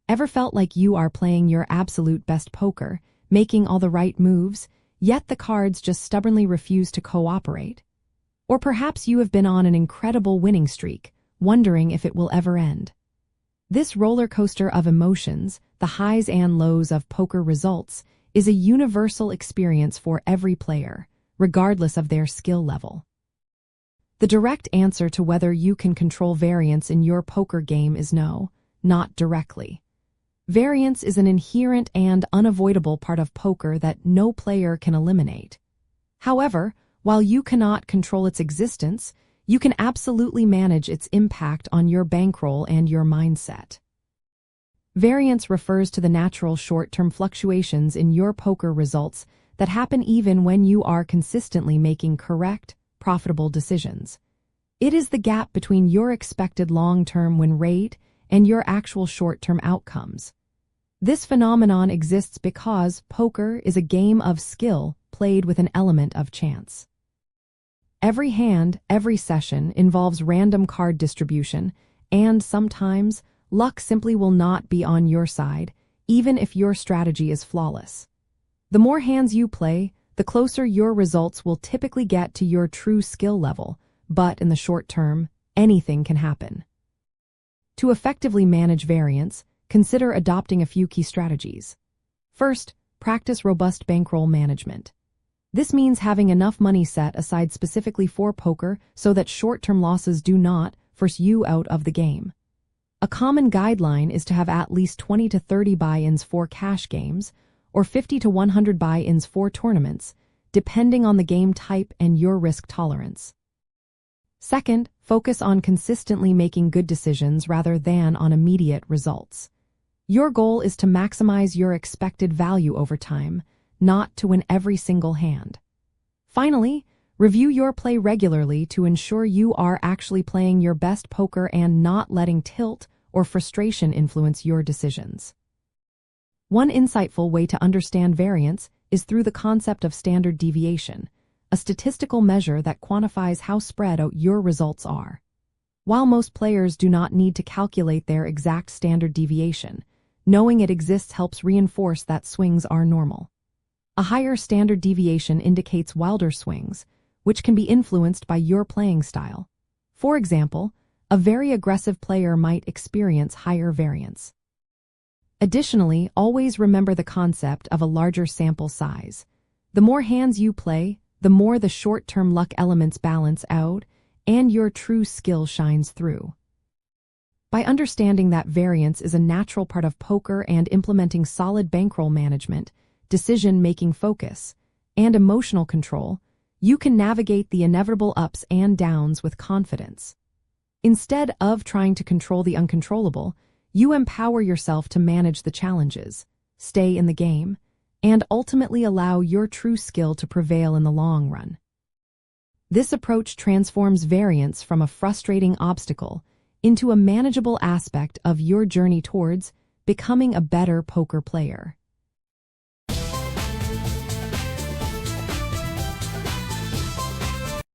Ever felt like you are playing your absolute best poker, making all the right moves, yet the cards just stubbornly refuse to cooperate? Or perhaps you have been on an incredible winning streak, wondering if it will ever end. This roller coaster of emotions, the highs and lows of poker results, is a universal experience for every player, regardless of their skill level. The direct answer to whether you can control variance in your poker game is no, not directly. Variance is an inherent and unavoidable part of poker that no player can eliminate. However, while you cannot control its existence, you can absolutely manage its impact on your bankroll and your mindset. Variance refers to the natural short-term fluctuations in your poker results that happen even when you are consistently making correct, profitable decisions. It is the gap between your expected long-term win rate and your actual short-term outcomes. This phenomenon exists because poker is a game of skill played with an element of chance. Every hand, every session involves random card distribution, and sometimes luck simply will not be on your side, even if your strategy is flawless. The more hands you play, the closer your results will typically get to your true skill level, but in the short term, anything can happen. To effectively manage variance, consider adopting a few key strategies. First, practice robust bankroll management. This means having enough money set aside specifically for poker so that short-term losses do not force you out of the game. A common guideline is to have at least 20 to 30 buy-ins for cash games, or 50 to 100 buy-ins for tournaments, depending on the game type and your risk tolerance. Second, focus on consistently making good decisions rather than on immediate results. Your goal is to maximize your expected value over time, not to win every single hand. Finally, review your play regularly to ensure you are actually playing your best poker and not letting tilt or frustration influence your decisions. One insightful way to understand variance is through the concept of standard deviation, a statistical measure that quantifies how spread out your results are. While most players do not need to calculate their exact standard deviation, knowing it exists helps reinforce that swings are normal. A higher standard deviation indicates wilder swings, which can be influenced by your playing style. For example, a very aggressive player might experience higher variance. Additionally, always remember the concept of a larger sample size. The more hands you play, the more the short-term luck elements balance out, and your true skill shines through. By understanding that variance is a natural part of poker and implementing solid bankroll management, decision-making focus, and emotional control, you can navigate the inevitable ups and downs with confidence. Instead of trying to control the uncontrollable, you empower yourself to manage the challenges, stay in the game, and ultimately allow your true skill to prevail in the long run. This approach transforms variance from a frustrating obstacle into a manageable aspect of your journey towards becoming a better poker player.